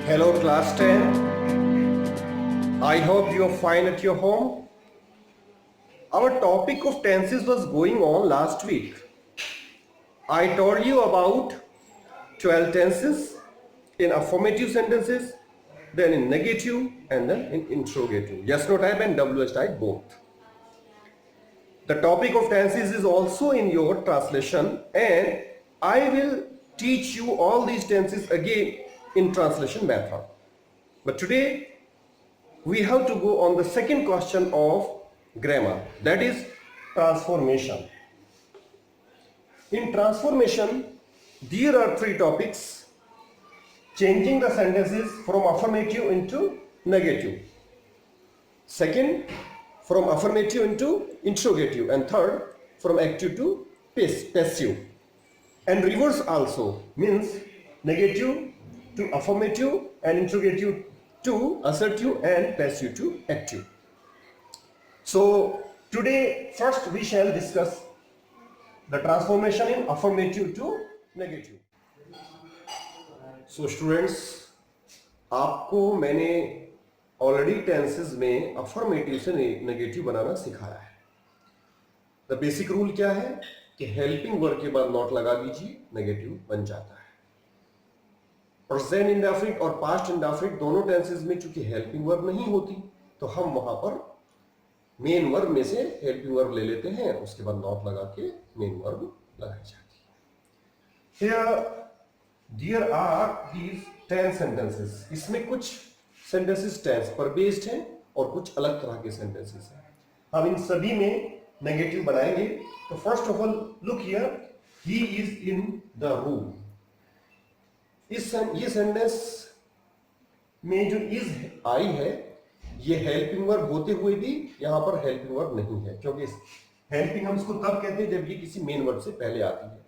Hello, class 10. I hope you are fine at your home. Our topic of tenses was going on last week. I told you about 12 tenses in affirmative sentences, then in negative, and then in interrogative. Yes, no type and WH type both. The topic of tenses is also in your translation, and I will teach you all these tenses again in translation method. But today we have to go on the second question of grammar, that is transformation. In transformation, there are three topics: changing the sentences from affirmative into negative, second from affirmative into interrogative, and third from active to passive. And reverse also, means negative to affirmative and interrogative to assertive and passive to active. So today first we shall discuss the transformation in affirmative to negative. So students, आपको मैंने already tenses में affirmative से negative बनाना सिखाया है. The basic rule क्या है कि helping verb के बाद नॉट लगा दीजिए, नेगेटिव बन जाता है. प्रेजेंट इंडेफिनिट और पास्ट इंडेफिनिट दोनों टेंसेस में चूंकि हेल्पिंग वर्ब नहीं होती, तो हम वहां पर मेन वर्ब में से हेल्पिंग वर्ब ले लेते हैं, उसके बाद नॉट लगा के मेन वर्ब लगाई जाती है. Here there are these 10 sentences. इसमें कुछ सेंटेंसेस टेंस पर बेस्ड हैं और कुछ अलग तरह के सेंटेंसेस हैं. हम इन सभी में नेगेटिव बनाएंगे. तो first of all look here, he is in the room. ये सेंटेंस में जो इज आई है, ये हेल्पिंग वर्ब होते हुए भी यहां पर हेल्पिंग वर्ब नहीं है, क्योंकि हेल्पिंग हम इसको तब कहते हैं जब ये किसी मेन वर्ब से पहले आती है.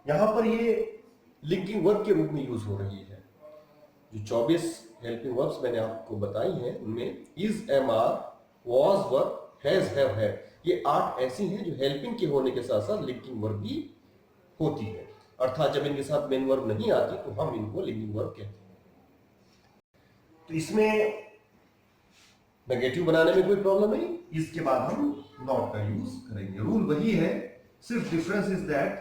यहां पर ये लिंकिंग वर्ब के रूप में यूज हो रही है. जो 24 हेल्पिंग वर्ब्स मैंने आपको बताई हैं, उनमें is, am, are, was were, has, have, have, ये 8 ऐसी हैं जो हेल्पिंग के होने के साथ साथ लिंकिंग वर्ब भी होती है. अर्थात जब इनके साथ मेन वर्ब नहीं आती तो हम इनको लिंकिंग वर्ब कहते हैं. तो इसमें नेगेटिव बनाने में कोई प्रॉब्लम नहीं. इसके बाद हम नॉट का यूज करेंगे. रूल वही है, सिर्फ डिफरेंस इज दैट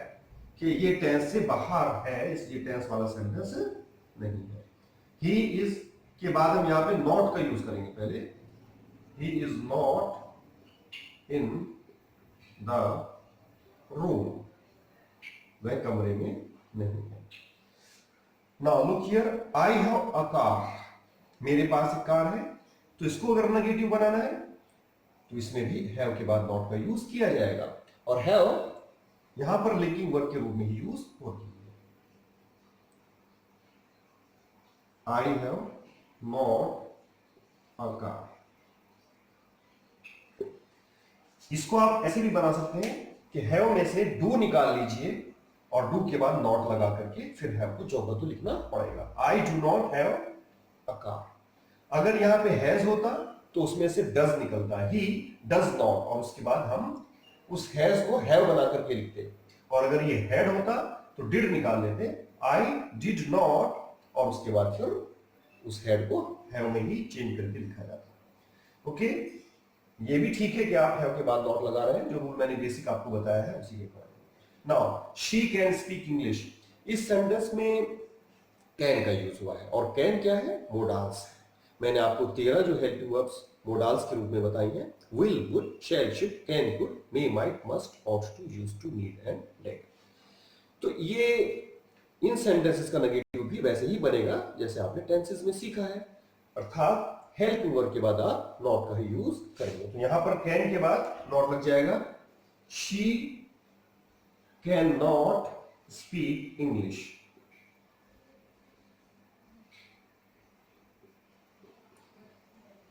कि ये टेंस से बाहर है, इसलिए टेंस वाला सेंटेंस नहीं है. ही इज के बाद हम यहां पे नॉट का यूज करेंगे. पहले he is not in the room, वह कमरे में नहीं है. Now look here, I have a car, मेरे पास एक कार है. तो इसको अगर नेगेटिव बनाना है तो इसमें भी हैव के बाद नॉट का यूज किया जाएगा, और हैव यहां पर लिंकिंग वर्ब के रूप में ही यूज होती है. I have not a car. इसको आप ऐसे भी बना सकते हैं कि हैव में से डू निकाल लीजिए और डू के बाद नॉट लगा करके फिर हैव को जो लिखना पड़ेगा. I do not have a car. अगर यहां पे हैज होता तो उसमें से डज निकलता है, ही डज नॉट, और उसके बाद हम उस हैज को हैव बना करके लिखते. और अगर ये हैड होता तो डिड निकाल लेते, आई डिड नॉट, और उसके बाद फिर उस हैड को हैव में ही चेंज करके लिखा जाता. ओके, ये भी ठीक है कि आप हैव के बाद नॉट लगा रहे हैं. जो रूल मैंने बेसिक आपको बताया है उसी के कारण. Now she can speak English. इस सेंटेंस में कैन का यूज हुआ है, और कैन क्या है? मोडाल्स है. मैंने आपको 13 जो हेल्पिंग वर्ब्स मोडाल्स के रूप में बताई हैं, will, would, shall, should, can, could, may, might, must, ought to, used to, need and like. तो ये इन सेंटेंसेस का नेगेटिव भी वैसे ही बनेगा जैसे आपने टेंसेस में सीखा है, अर्थात हेल्पिंग वर्ब के बाद आप नॉट का ही यूज करेंगे. तो यहां पर कैन के बाद नॉट लग जाएगा. She can not speak English.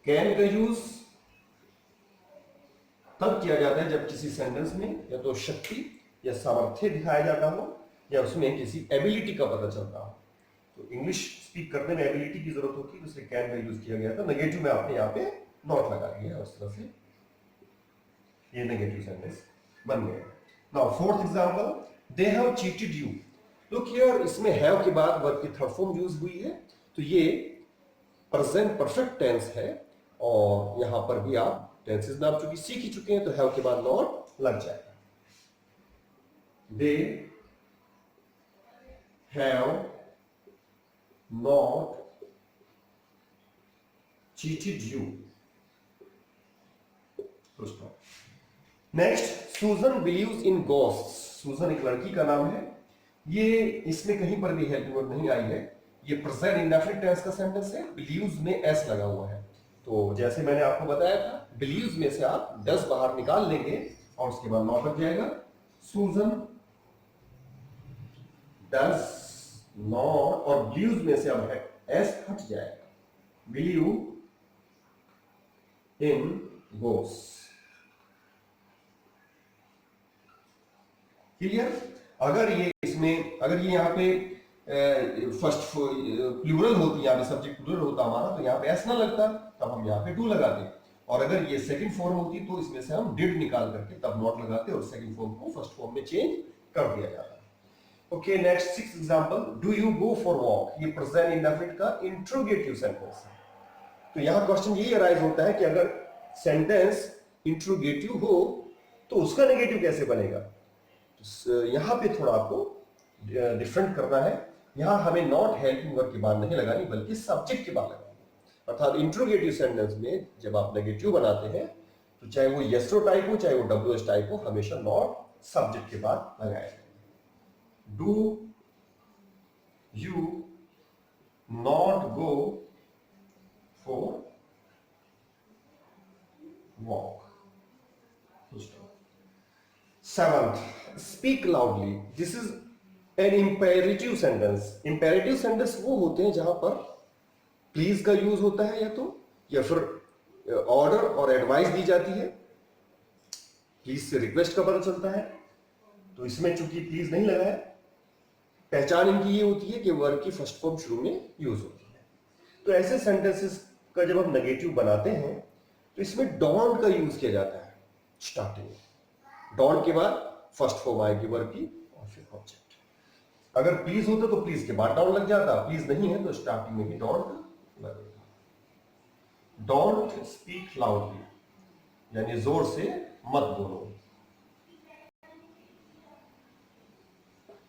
Can का यूज तब किया जाता है जब किसी सेंटेंस में या तो शक्ति या सामर्थ्य दिखाया जाता हो, या उसमें किसी एबिलिटी का पता चलता हो. तो इंग्लिश स्पीक करने में एबिलिटी की जरूरत होती है, इसलिए कैन का यूज किया गया था. नेगेटिव में आपने यहाँ पे नॉट लगा दिया, उस तरह से ये नेगेटिव सेंटेंस बन गया. Now fourth example, they have cheated you. Look here, इसमें हैव के बाद वर्ब की थर्ड फॉर्म यूज हुई है, तो ये प्रेजेंट परफेक्ट टेंस है और यहां पर भी आप टेंसेस में आप चूंकि सीख ही चुके हैं तो हैव के बाद नॉट लग जाएगा। They have not cheated you. Next, सूजन बिलीव्स इन घोस्ट्स। सूजन एक लड़की का नाम है। ये इसमें कहीं पर भी हेल्पिंग वर्ब नहीं आई है। ये प्रेजेंट इंडेफिनिट टेंस का सेंटेंस है। बिलीव्स में एस लगा हुआ है। तो जैसे मैंने आपको बताया था, बिलीव्स में से आप डस बाहर निकाल लेंगे और उसके बाद नॉट लग जाएगा। सूजन डस नॉट, और बिलीव्स में से अब एस हट जाएगा। Believe in ghosts. क्लियर? अगर ये इसमें, अगर ये यहाँ पे फर्स्ट प्लूरल होती, यहाँ पे सब्जेक्ट प्लूरल होता हमारा, तो यहाँ पे एस ना लगता, तब हम यहाँ पे डू लगाते। और अगर ये सेकंड फॉर्म होती तो इसमें से हम डिड निकाल करके तब नॉट लगाते और सेकंड फॉर्म को फर्स्ट फॉर्म में चेंज कर दिया जाता। Okay, next 6 example. Do you go for walk. ये प्रेजेंट इंडेफिनिट का इंट्रोगेटिव सेंटेंस है। तो यहाँ क्वेश्चन यही अराइज होता है कि अगर सेंटेंस इंट्रोगेटिव हो तो उसका नेगेटिव कैसे बनेगा। तो यहाँ पे थोड़ा आपको डिफरेंट करना है। यहां हमें नॉट हेल्पिंग वर्ब की बात नहीं लगानी बल्कि सब्जेक्ट की बात लगानी। अर्थात इंट्रोगेटिव सेंटेंस में जब आप नेगेटिव बनाते हैं तो चाहे वो यस टाइप हो चाहे वो डब्ल्यूएस टाइप हो, हमेशा नॉट सब्जेक्ट के बाद लगाया जाए। Do you not go for walk. 7th, speak loudly. This is an imperative sentence. Imperative sentence वो होते हैं जहां पर प्लीज का यूज होता है या फिर ऑर्डर और एडवाइस दी जाती है। प्लीज से रिक्वेस्ट का पता चलता है, तो इसमें चूंकि प्लीज नहीं लगा है, पहचान इनकी ये होती है कि वर्ब की फर्स्ट फॉर्म शुरू में यूज होती है। तो ऐसे सेंटेंसेस का जब हम नेगेटिव बनाते हैं तो इसमें डोंट का यूज किया जाता है स्टार्टिंग में। डोंट के बाद फर्स्ट फॉर्म आएगी वर्ब की और फिर ऑब्जेक्ट। अगर प्लीज होता तो प्लीज के बाद डोंट लग जाता, प्लीज नहीं है तो स्टार्टिंग में ही डोंट लगेगा। डोंट स्पीक लाउडली यानी जोर से मत बोलो।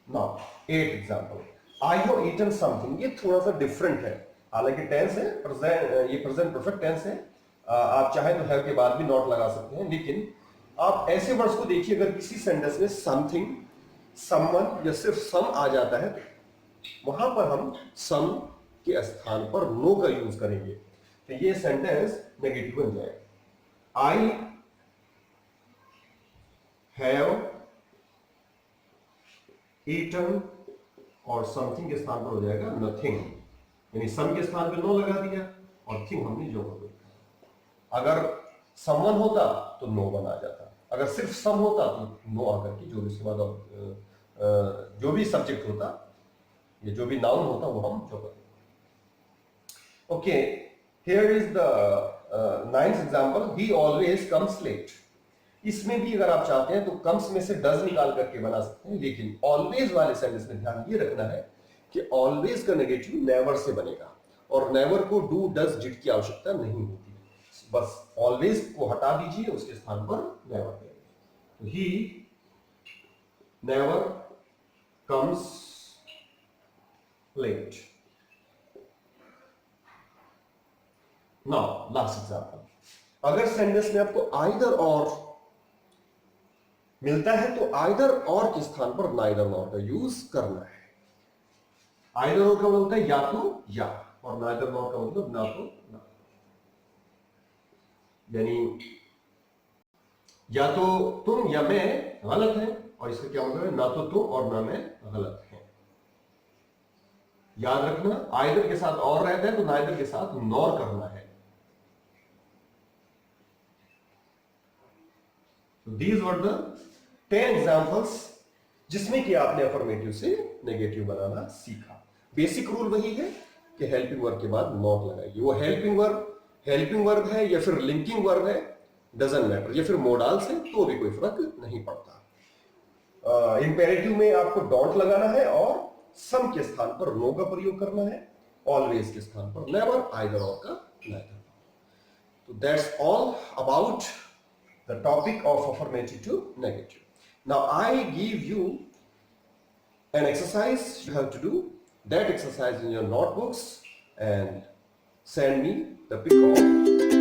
Now 8 example. I have eaten something. ये थोड़ा सा डिफरेंट है, हालांकि टेंस है प्रेजेंट, ये प्रेजेंट परफेक्ट टेंस है। आप चाहे तो हैव के बाद भी नॉट लगा सकते हैं, लेकिन आप ऐसे वर्ड्स को देखिए, अगर किसी सेंटेंस में समथिंग, समवन या सिर्फ सम आ जाता है वहां पर हम सम के स्थान पर नो का यूज करेंगे, तो ये सेंटेंस नेगेटिव बन जाएगा। आई हैव ईटन और समथिंग के स्थान पर हो जाएगा नथिंग, यानी सम के स्थान पर नो लगा दिया और थिंग हमने जो कर दिया। अगर समवन होता तो नो बना जाता, अगर सिर्फ सम होता तो नो आकर के जो भी उसके बाद जो भी सब्जेक्ट होता या जो भी नाउन होता वो हम जो करते। Okay, here is the 9th example. He always comes late. इसमें भी अगर आप चाहते हैं तो कम्स में से डज निकाल करके बना सकते हैं, लेकिन ऑलवेज वाले सेंटेंस में ध्यान ये रखना है कि ऑलवेज का नेगेटिव नेवर से बनेगा और नेवर को डू डज डिड की आवश्यकता नहीं होती। बस ऑलवेज को हटा दीजिए, उसके स्थान पर नेवर देंगे। He never comes late. Now last example. अगर सेंटेंस में आपको आइदर और मिलता है तो आइदर और के स्थान पर नाइदर नॉर का यूज करना है। आइदर और का मतलब होता है या तो या, और नाइदर नॉर का मतलब ना तो ना। यानी या तो तुम या मैं गलत है, और इसका क्या मतलब है, ना तो तुम और ना मैं गलत है। याद रखना, आइदर के साथ और रहता है तो नाइदर के साथ नॉर करना है। These were the 10 examples जिसमें कि आपने अफर्मेटिव से नेगेटिव बनाना सीखा। बेसिक रूल वही है कि हेल्पिंग वर्ब के बाद नॉट लगाइए। वो हेल्पिंग वर्ब है या फिर लिंकिंग वर्ब है, डजंट मैटर, या फिर मोडाल्स है तो भी कोई फर्क नहीं पड़ता। इंपेरेटिव में आपको डोंट लगाना है और सम के स्थान पर नो का प्रयोग करना है, ऑलवेज के स्थान पर नेवर, आइदर और का नेदर। तो that's all about the topic of affirmative to negative. Now I give you an exercise. You have to do that exercise in your notebooks and send me the pic of